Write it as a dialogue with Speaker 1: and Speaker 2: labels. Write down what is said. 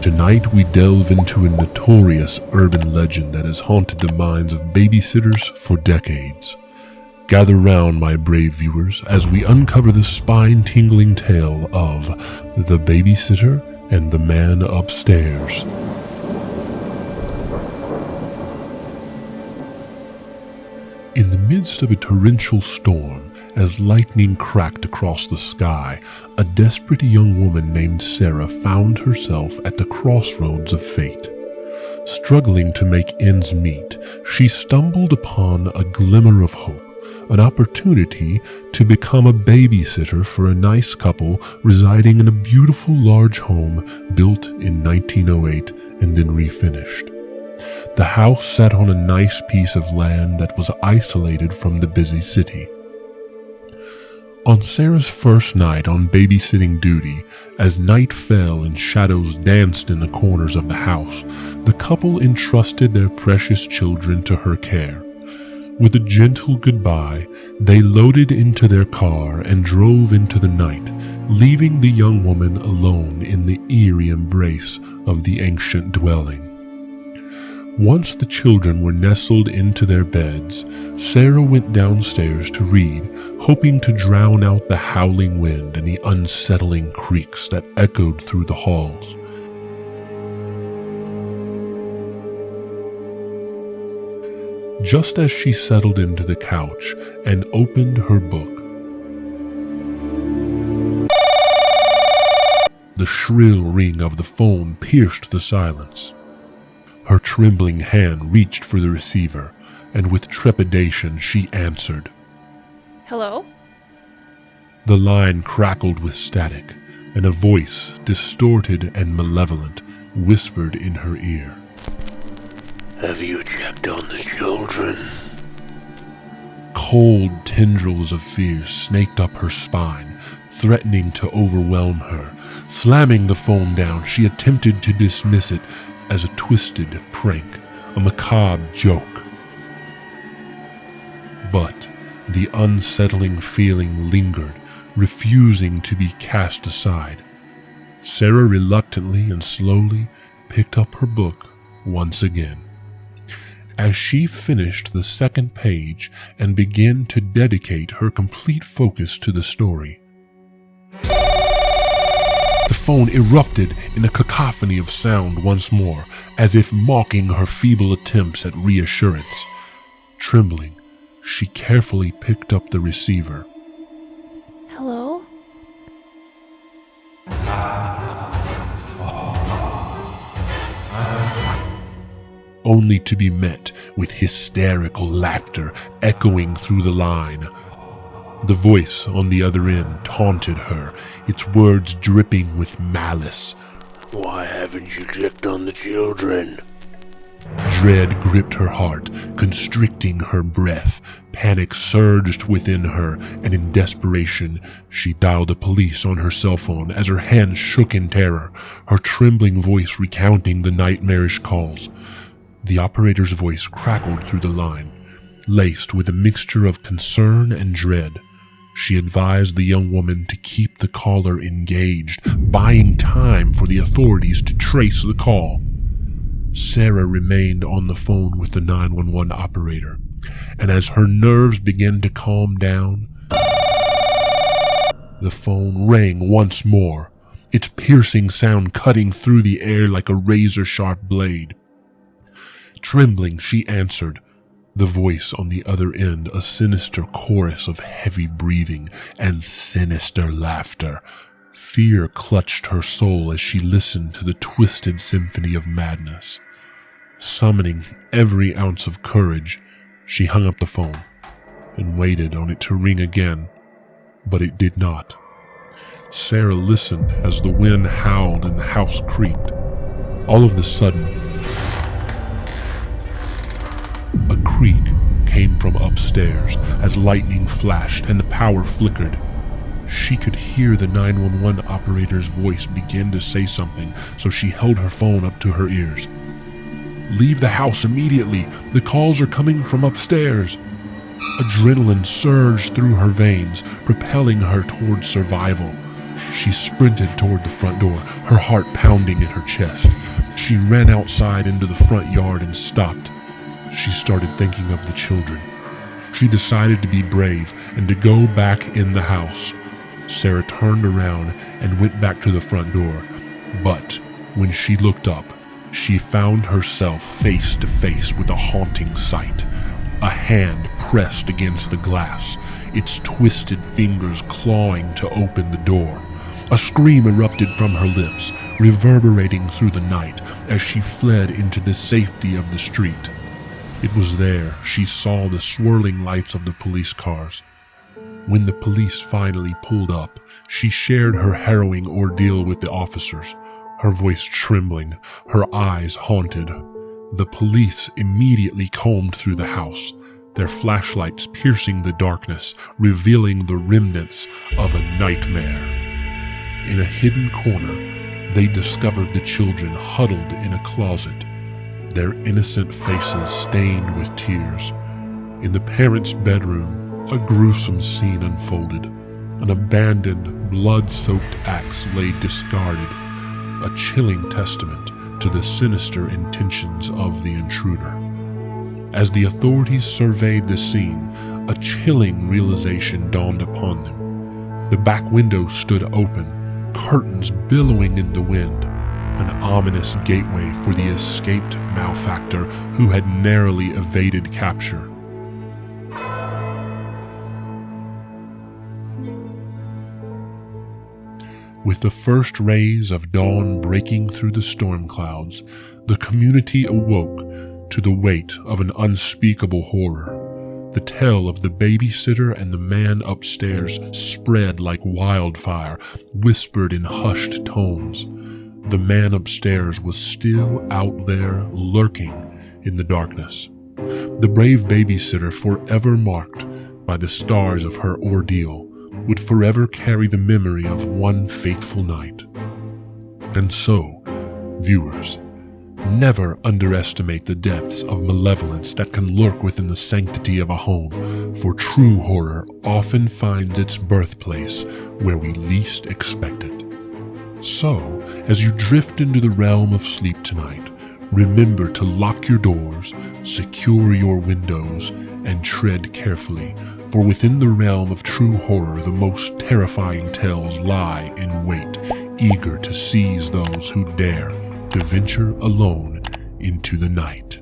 Speaker 1: Tonight we delve into a notorious urban legend that has haunted the minds of babysitters for decades. Gather round, my brave viewers, as we uncover the spine-tingling tale of the babysitter and the man upstairs. In the midst of a torrential storm, as lightning cracked across the sky, a desperate young woman named Sarah found herself at the crossroads of fate. Struggling to make ends meet, she stumbled upon a glimmer of hope, an opportunity to become a babysitter for a nice couple residing in a beautiful large home built in 1908 and then refinished. The house sat on a nice piece of land that was isolated from the busy city. On Sarah's first night on babysitting duty, as night fell and shadows danced in the corners of the house, the couple entrusted their precious children to her care. With a gentle goodbye, they loaded into their car and drove into the night, leaving the young woman alone in the eerie embrace of the ancient dwelling. Once the children were nestled into their beds, Sarah went downstairs to read, hoping to drown out the howling wind and the unsettling creaks that echoed through the halls. Just as she settled into the couch and opened her book, the shrill ring of the phone pierced the silence. Her trembling hand reached for the receiver, and with trepidation she answered.
Speaker 2: Hello?
Speaker 1: The line crackled with static, and a voice, distorted and malevolent, whispered in her ear.
Speaker 3: Have you checked on the children?
Speaker 1: Cold tendrils of fear snaked up her spine, threatening to overwhelm her. Slamming the phone down, she attempted to dismiss it as a twisted prank, a macabre joke. But the unsettling feeling lingered, refusing to be cast aside. Sarah reluctantly and slowly picked up her book once again. As she finished the second page and began to dedicate her complete focus to the story, the phone erupted in a cacophony of sound once more, as if mocking her feeble attempts at reassurance. Trembling, she carefully picked up the receiver.
Speaker 2: Hello?
Speaker 1: Only to be met with hysterical laughter echoing through the line. The voice on the other end taunted her, its words dripping with malice.
Speaker 3: Why haven't you checked on the children?
Speaker 1: Dread gripped her heart, constricting her breath. Panic surged within her, and in desperation, she dialed the police on her cell phone as her hands shook in terror, her trembling voice recounting the nightmarish calls. The operator's voice crackled through the line, laced with a mixture of concern and dread. She advised the young woman to keep the caller engaged, buying time for the authorities to trace the call. Sarah remained on the phone with the 911 operator, and as her nerves began to calm down, the phone rang once more, its piercing sound cutting through the air like a razor-sharp blade. Trembling, she answered, the voice on the other end a sinister chorus of heavy breathing and sinister laughter. Fear clutched her soul as she listened to the twisted symphony of madness. Summoning every ounce of courage, she hung up the phone and waited on it to ring again, but it did not. Sarah listened as the wind howled and the house creaked. All of a sudden, a creak came from upstairs as lightning flashed and the power flickered. She could hear the 911 operator's voice begin to say something, so she held her phone up to her ears. Leave the house immediately. The calls are coming from upstairs. Adrenaline surged through her veins, propelling her towards survival. She sprinted toward the front door, her heart pounding in her chest. She ran outside into the front yard and stopped. She started thinking of the children. She decided to be brave and to go back in the house. Sarah turned around and went back to the front door, but when she looked up, she found herself face to face with a haunting sight. A hand pressed against the glass, its twisted fingers clawing to open the door. A scream erupted from her lips, reverberating through the night as she fled into the safety of the street. It was there she saw the swirling lights of the police cars. When the police finally pulled up, she shared her harrowing ordeal with the officers, her voice trembling, her eyes haunted. The police immediately combed through the house, their flashlights piercing the darkness, revealing the remnants of a nightmare. In a hidden corner, they discovered the children huddled in a closet, their innocent faces stained with tears. In the parents' bedroom, a gruesome scene unfolded. An abandoned, blood-soaked axe lay discarded, a chilling testament to the sinister intentions of the intruder. As the authorities surveyed the scene, a chilling realization dawned upon them. The back window stood open, curtains billowing in the wind, an ominous gateway for the escaped malefactor who had narrowly evaded capture. With the first rays of dawn breaking through the storm clouds, the community awoke to the weight of an unspeakable horror. The tale of the babysitter and the man upstairs spread like wildfire, whispered in hushed tones. The man upstairs was still out there, lurking in the darkness. The brave babysitter, forever marked by the scars of her ordeal, would forever carry the memory of one fateful night. And so, viewers, never underestimate the depths of malevolence that can lurk within the sanctity of a home, for true horror often finds its birthplace where we least expect it. So, as you drift into the realm of sleep tonight, remember to lock your doors, secure your windows, and tread carefully, for within the realm of true horror the most terrifying tales lie in wait, eager to seize those who dare to venture alone into the night.